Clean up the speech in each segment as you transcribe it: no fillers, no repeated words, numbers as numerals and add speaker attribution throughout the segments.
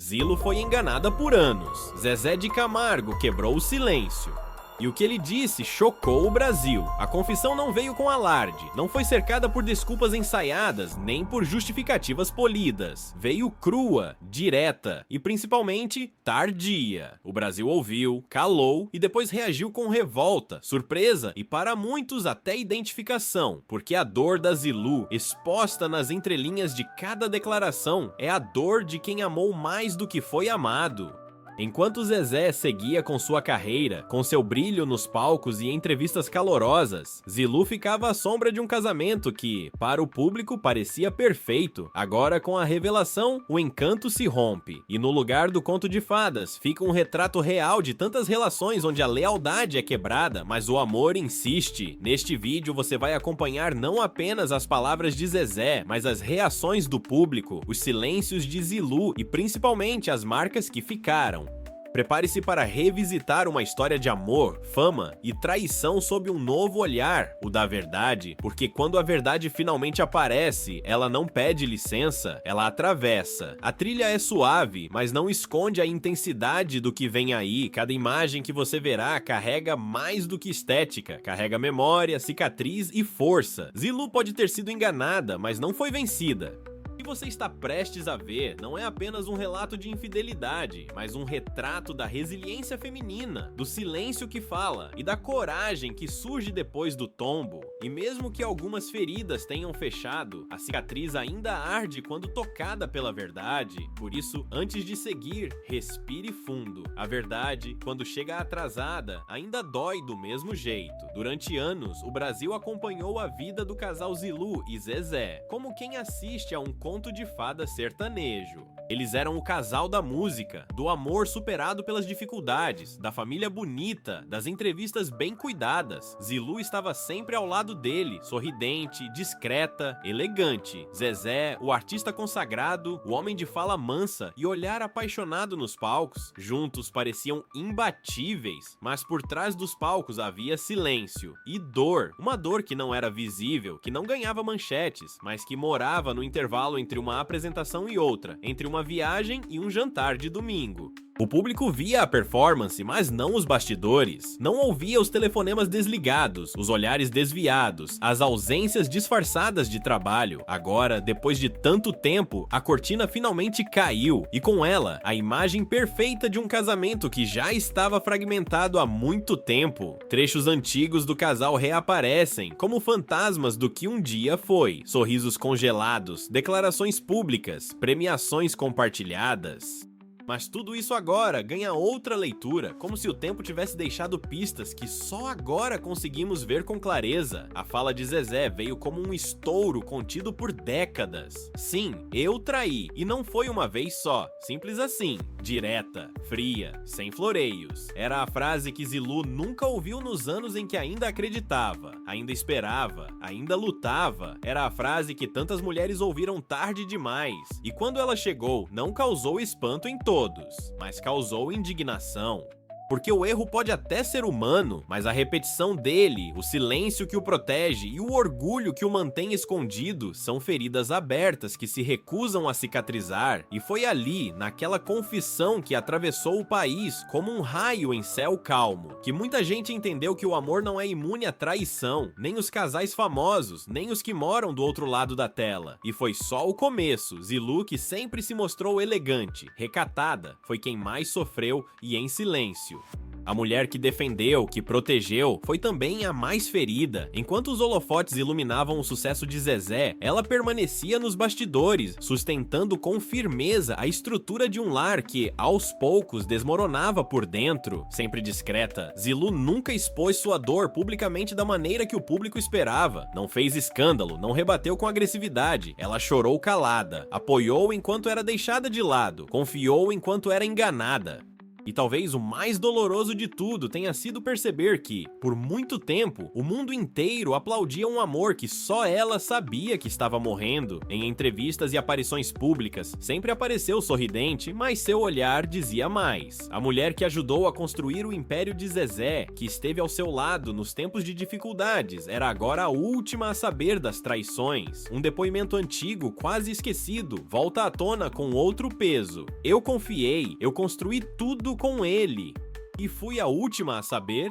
Speaker 1: Zilu foi enganada por anos. Zezé de Camargo quebrou o silêncio. E o que ele disse chocou o Brasil. A confissão não veio com alarde, não foi cercada por desculpas ensaiadas, nem por justificativas polidas. Veio crua, direta e principalmente tardia. O Brasil ouviu, calou e depois reagiu com revolta, surpresa e para muitos até identificação, porque a dor da Zilu, exposta nas entrelinhas de cada declaração, é a dor de quem amou mais do que foi amado. Enquanto Zezé seguia com sua carreira, com seu brilho nos palcos e entrevistas calorosas, Zilu ficava à sombra de um casamento que, para o público, parecia perfeito. Agora, com a revelação, o encanto se rompe, e no lugar do conto de fadas, fica um retrato real de tantas relações onde a lealdade é quebrada, mas o amor insiste. Neste vídeo você vai acompanhar não apenas as palavras de Zezé, mas as reações do público, os silêncios de Zilu e principalmente as marcas que ficaram. Prepare-se para revisitar uma história de amor, fama e traição sob um novo olhar, o da verdade, porque quando a verdade finalmente aparece, ela não pede licença, ela atravessa. A trilha é suave, mas não esconde a intensidade do que vem aí. Cada imagem que você verá carrega mais do que estética, carrega memória, cicatriz e força. Zilu pode ter sido enganada, mas não foi vencida. O que você está prestes a ver não é apenas um relato de infidelidade, mas um retrato da resiliência feminina, do silêncio que fala e da coragem que surge depois do tombo. E mesmo que algumas feridas tenham fechado, a cicatriz ainda arde quando tocada pela verdade. Por isso, antes de seguir, respire fundo. A verdade, quando chega atrasada, ainda dói do mesmo jeito. Durante anos, o Brasil acompanhou a vida do casal Zilu e Zezé, como quem assiste a um conto de fada sertanejo. Eles eram o casal da música, do amor superado pelas dificuldades, da família bonita, das entrevistas bem cuidadas. Zilu estava sempre ao lado dele, sorridente, discreta, elegante. Zezé, o artista consagrado, o homem de fala mansa e olhar apaixonado nos palcos. Juntos pareciam imbatíveis, mas por trás dos palcos havia silêncio e dor. Uma dor que não era visível, que não ganhava manchetes, mas que morava no intervalo entre uma apresentação e outra, entre uma viagem e um jantar de domingo. O público via a performance, mas não os bastidores. Não ouvia os telefonemas desligados, os olhares desviados, as ausências disfarçadas de trabalho. Agora, depois de tanto tempo, a cortina finalmente caiu, e com ela, a imagem perfeita de um casamento que já estava fragmentado há muito tempo. Trechos antigos do casal reaparecem, como fantasmas do que um dia foi. Sorrisos congelados, declarações públicas, premiações compartilhadas. Mas tudo isso agora ganha outra leitura, como se o tempo tivesse deixado pistas que só agora conseguimos ver com clareza. A fala de Zezé veio como um estouro contido por décadas. Sim, eu traí, e não foi uma vez só, simples assim, direta, fria, sem floreios. Era a frase que Zilu nunca ouviu nos anos em que ainda acreditava, ainda esperava, ainda lutava. Era a frase que tantas mulheres ouviram tarde demais, e quando ela chegou, não causou espanto em todos, mas causou indignação. Porque o erro pode até ser humano, mas a repetição dele, o silêncio que o protege e o orgulho que o mantém escondido são feridas abertas que se recusam a cicatrizar. E foi ali, naquela confissão que atravessou o país como um raio em céu calmo, que muita gente entendeu que o amor não é imune à traição, nem os casais famosos, nem os que moram do outro lado da tela. E foi só o começo. Zilu, que sempre se mostrou elegante, recatada, foi quem mais sofreu e em silêncio. A mulher que defendeu, que protegeu, foi também a mais ferida. Enquanto os holofotes iluminavam o sucesso de Zezé, ela permanecia nos bastidores, sustentando com firmeza a estrutura de um lar que, aos poucos, desmoronava por dentro. Sempre discreta, Zilu nunca expôs sua dor publicamente da maneira que o público esperava. Não fez escândalo, não rebateu com agressividade. Ela chorou calada, apoiou enquanto era deixada de lado, confiou enquanto era enganada. E talvez o mais doloroso de tudo tenha sido perceber que, por muito tempo, o mundo inteiro aplaudia um amor que só ela sabia que estava morrendo. Em entrevistas e aparições públicas, sempre apareceu sorridente, mas seu olhar dizia mais. A mulher que ajudou a construir o império de Zezé, que esteve ao seu lado nos tempos de dificuldades, era agora a última a saber das traições. Um depoimento antigo, quase esquecido, volta à tona com outro peso. Eu confiei, eu construí tudo com ele. E fui a última a saber?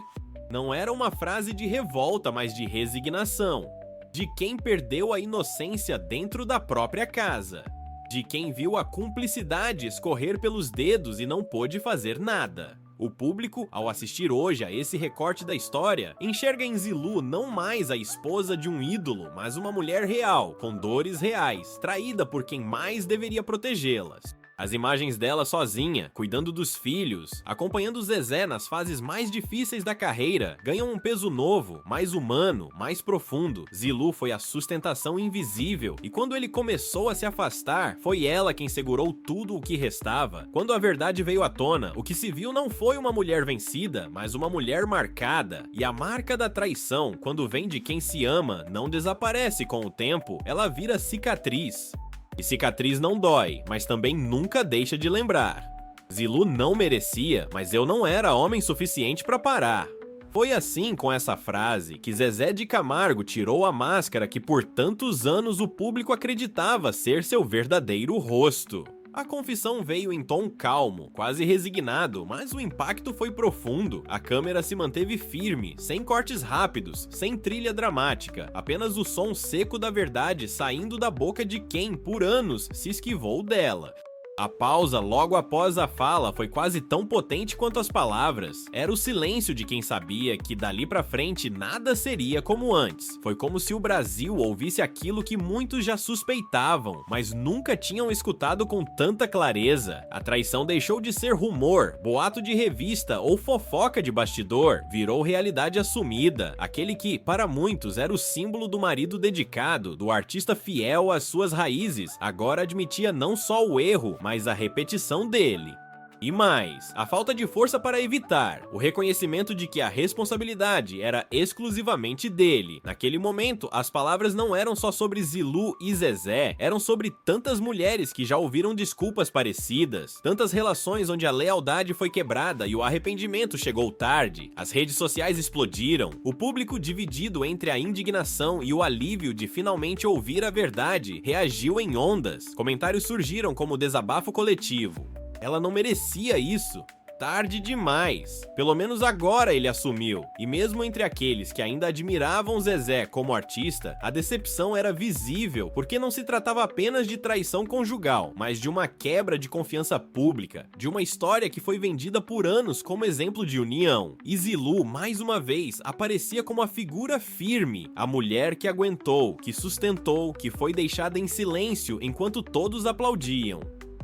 Speaker 1: Não era uma frase de revolta, mas de resignação. De quem perdeu a inocência dentro da própria casa. De quem viu a cumplicidade escorrer pelos dedos e não pôde fazer nada. O público, ao assistir hoje a esse recorte da história, enxerga em Zilu não mais a esposa de um ídolo, mas uma mulher real, com dores reais, traída por quem mais deveria protegê-las. As imagens dela sozinha, cuidando dos filhos, acompanhando Zezé nas fases mais difíceis da carreira, ganham um peso novo, mais humano, mais profundo. Zilu foi a sustentação invisível, e quando ele começou a se afastar, foi ela quem segurou tudo o que restava. Quando a verdade veio à tona, o que se viu não foi uma mulher vencida, mas uma mulher marcada. E a marca da traição, quando vem de quem se ama, não desaparece com o tempo, ela vira cicatriz. E cicatriz não dói, mas também nunca deixa de lembrar. Zilu não merecia, mas eu não era homem suficiente para parar. Foi assim com essa frase que Zezé de Camargo tirou a máscara que por tantos anos o público acreditava ser seu verdadeiro rosto. A confissão veio em tom calmo, quase resignado, mas o impacto foi profundo. A câmera se manteve firme, sem cortes rápidos, sem trilha dramática, apenas o som seco da verdade saindo da boca de quem, por anos, se esquivou dela. A pausa logo após a fala foi quase tão potente quanto as palavras. Era o silêncio de quem sabia que dali pra frente nada seria como antes. Foi como se o Brasil ouvisse aquilo que muitos já suspeitavam, mas nunca tinham escutado com tanta clareza. A traição deixou de ser rumor, boato de revista ou fofoca de bastidor, virou realidade assumida. Aquele que, para muitos, era o símbolo do marido dedicado, do artista fiel às suas raízes, agora admitia não só o erro, mas a repetição dele. E mais, a falta de força para evitar, o reconhecimento de que a responsabilidade era exclusivamente dele. Naquele momento, as palavras não eram só sobre Zilu e Zezé, eram sobre tantas mulheres que já ouviram desculpas parecidas, tantas relações onde a lealdade foi quebrada e o arrependimento chegou tarde. As redes sociais explodiram, o público dividido entre a indignação e o alívio de finalmente ouvir a verdade reagiu em ondas. Comentários surgiram como desabafo coletivo. Ela não merecia isso. Tarde demais. Pelo menos agora ele assumiu. E mesmo entre aqueles que ainda admiravam Zezé como artista, a decepção era visível, porque não se tratava apenas de traição conjugal, mas de uma quebra de confiança pública, de uma história que foi vendida por anos como exemplo de união. E Zilu, mais uma vez, aparecia como a figura firme, a mulher que aguentou, que sustentou, que foi deixada em silêncio enquanto todos aplaudiam.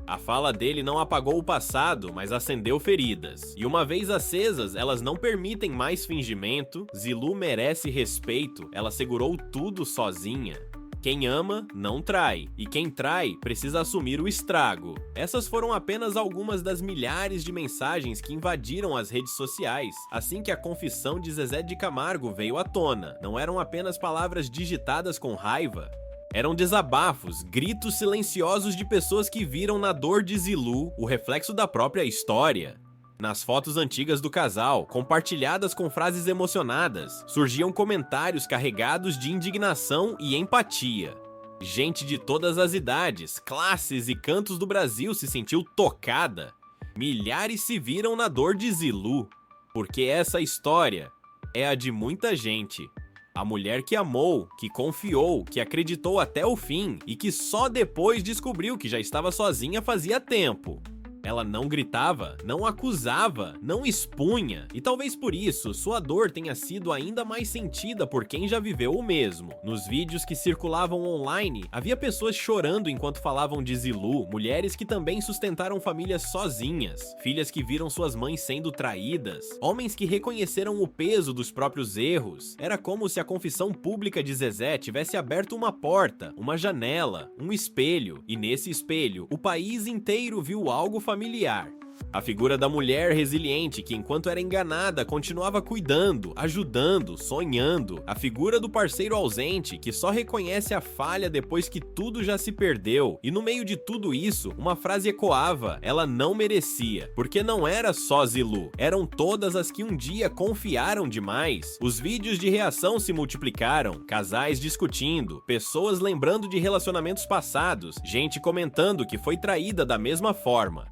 Speaker 1: A fala dele não apagou o passado, mas acendeu feridas. E uma vez acesas, elas não permitem mais fingimento. Zilu merece respeito, ela segurou tudo sozinha. Quem ama, não trai. E quem trai, precisa assumir o estrago. Essas foram apenas algumas das milhares de mensagens que invadiram as redes sociais, assim que a confissão de Zezé de Camargo veio à tona. Não eram apenas palavras digitadas com raiva. Eram desabafos, gritos silenciosos de pessoas que viram na dor de Zilu o reflexo da própria história. Nas fotos antigas do casal, compartilhadas com frases emocionadas, surgiam comentários carregados de indignação e empatia. Gente de todas as idades, classes e cantos do Brasil se sentiu tocada. Milhares se viram na dor de Zilu, porque essa história é a de muita gente. A mulher que amou, que confiou, que acreditou até o fim e que só depois descobriu que já estava sozinha fazia tempo. Ela não gritava, não acusava, não expunha, e talvez por isso sua dor tenha sido ainda mais sentida por quem já viveu o mesmo. Nos vídeos que circulavam online, havia pessoas chorando enquanto falavam de Zilu, mulheres que também sustentaram famílias sozinhas, filhas que viram suas mães sendo traídas, homens que reconheceram o peso dos próprios erros. Era como se a confissão pública de Zezé tivesse aberto uma porta, uma janela, um espelho, e nesse espelho, o país inteiro viu algo familiar. A figura da mulher resiliente que, enquanto era enganada, continuava cuidando, ajudando, sonhando. A figura do parceiro ausente que só reconhece a falha depois que tudo já se perdeu. E no meio de tudo isso, uma frase ecoava: ela não merecia. Porque não era só Zilu, eram todas as que um dia confiaram demais. Os vídeos de reação se multiplicaram, casais discutindo, pessoas lembrando de relacionamentos passados, gente comentando que foi traída da mesma forma.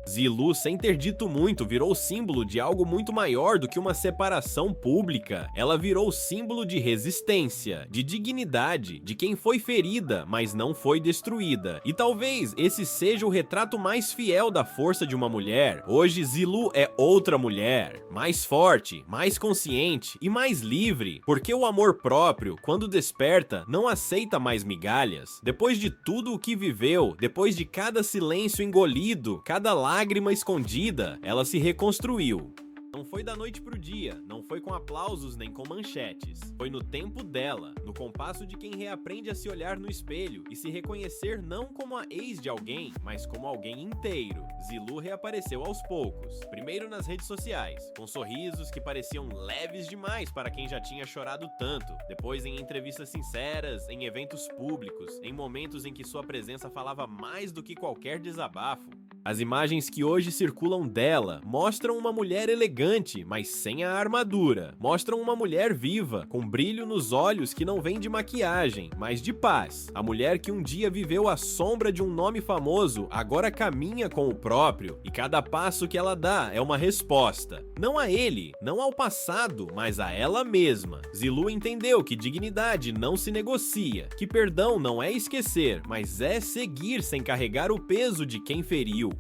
Speaker 1: Zilu, sem ter dito muito, virou símbolo de algo muito maior do que uma separação pública. Ela virou símbolo de resistência, de dignidade, de quem foi ferida, mas não foi destruída. E talvez esse seja o retrato mais fiel da força de uma mulher. Hoje, Zilu é outra mulher, mais forte, mais consciente e mais livre, porque o amor próprio, quando desperta, não aceita mais migalhas. Depois de tudo o que viveu, depois de cada silêncio engolido, cada lágrima escondida, ela se reconstruiu. Não foi da noite pro dia, não foi com aplausos nem com manchetes. Foi no tempo dela, no compasso de quem reaprende a se olhar no espelho e se reconhecer não como a ex de alguém, mas como alguém inteiro. Zilu reapareceu aos poucos. Primeiro nas redes sociais, com sorrisos que pareciam leves demais para quem já tinha chorado tanto. Depois em entrevistas sinceras, em eventos públicos, em momentos em que sua presença falava mais do que qualquer desabafo. As imagens que hoje circulam dela mostram uma mulher elegante, mas sem a armadura. Mostram uma mulher viva, com brilho nos olhos que não vem de maquiagem, mas de paz. A mulher que um dia viveu à sombra de um nome famoso, agora caminha com o próprio, e cada passo que ela dá é uma resposta. Não a ele, não ao passado, mas a ela mesma. Zilu entendeu que dignidade não se negocia, que perdão não é esquecer, mas é seguir sem carregar o peso de quem feriu.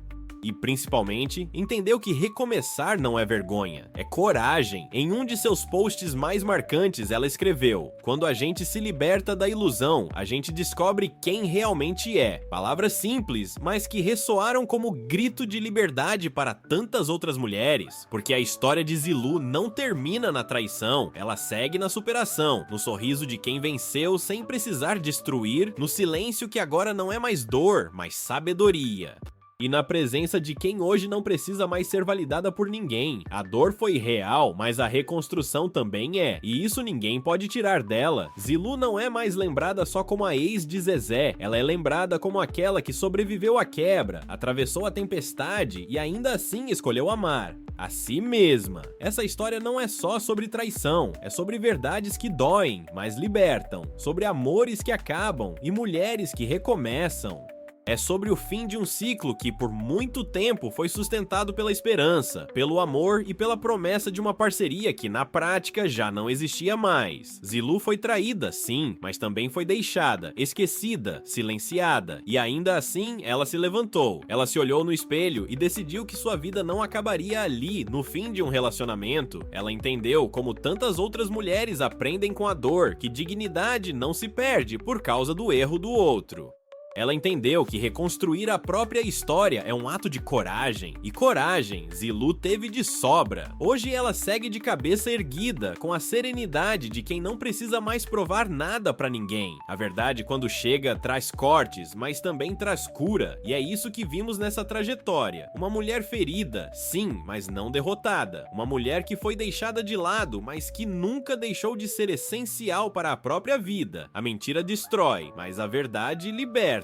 Speaker 1: E, principalmente, entendeu que recomeçar não é vergonha, é coragem. Em um de seus posts mais marcantes, ela escreveu: quando a gente se liberta da ilusão, a gente descobre quem realmente é. Palavras simples, mas que ressoaram como grito de liberdade para tantas outras mulheres. Porque a história de Zilu não termina na traição, ela segue na superação, no sorriso de quem venceu sem precisar destruir, no silêncio que agora não é mais dor, mas sabedoria. E na presença de quem hoje não precisa mais ser validada por ninguém. A dor foi real, mas a reconstrução também é, e isso ninguém pode tirar dela. Zilu não é mais lembrada só como a ex de Zezé, ela é lembrada como aquela que sobreviveu à quebra, atravessou a tempestade e ainda assim escolheu amar a si mesma. Essa história não é só sobre traição, é sobre verdades que doem, mas libertam, sobre amores que acabam e mulheres que recomeçam. É sobre o fim de um ciclo que, por muito tempo, foi sustentado pela esperança, pelo amor e pela promessa de uma parceria que, na prática, já não existia mais. Zilu foi traída, sim, mas também foi deixada, esquecida, silenciada. E ainda assim, ela se levantou. Ela se olhou no espelho e decidiu que sua vida não acabaria ali, no fim de um relacionamento. Ela entendeu, como tantas outras mulheres aprendem com a dor, que dignidade não se perde por causa do erro do outro. Ela entendeu que reconstruir a própria história é um ato de coragem, e coragem Zilu teve de sobra. Hoje ela segue de cabeça erguida, com a serenidade de quem não precisa mais provar nada pra ninguém. A verdade, quando chega, traz cortes, mas também traz cura, e é isso que vimos nessa trajetória. Uma mulher ferida, sim, mas não derrotada. Uma mulher que foi deixada de lado, mas que nunca deixou de ser essencial para a própria vida. A mentira destrói, mas a verdade liberta.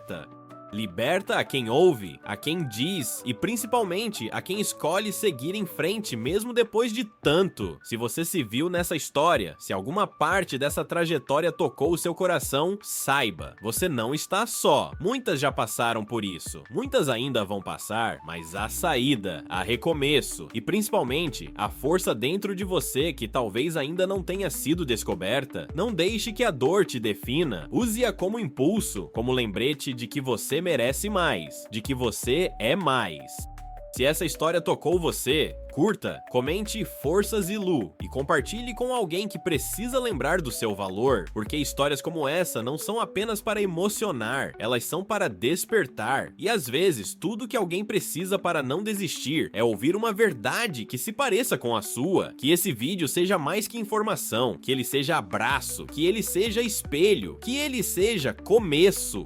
Speaker 1: Liberta a quem ouve, a quem diz e principalmente a quem escolhe seguir em frente mesmo depois de tanto. Se você se viu nessa história, se alguma parte dessa trajetória tocou o seu coração, saiba, você não está só. Muitas já passaram por isso, muitas ainda vão passar, mas há saída, há recomeço e principalmente a força dentro de você que talvez ainda não tenha sido descoberta. Não deixe que a dor te defina, use-a como impulso, como lembrete de que você merece mais, de que você é mais. Se essa história tocou você, curta, comente Força Zilu e compartilhe com alguém que precisa lembrar do seu valor, porque histórias como essa não são apenas para emocionar, elas são para despertar. E às vezes, tudo que alguém precisa para não desistir é ouvir uma verdade que se pareça com a sua. Que esse vídeo seja mais que informação, que ele seja abraço, que ele seja espelho, que ele seja começo.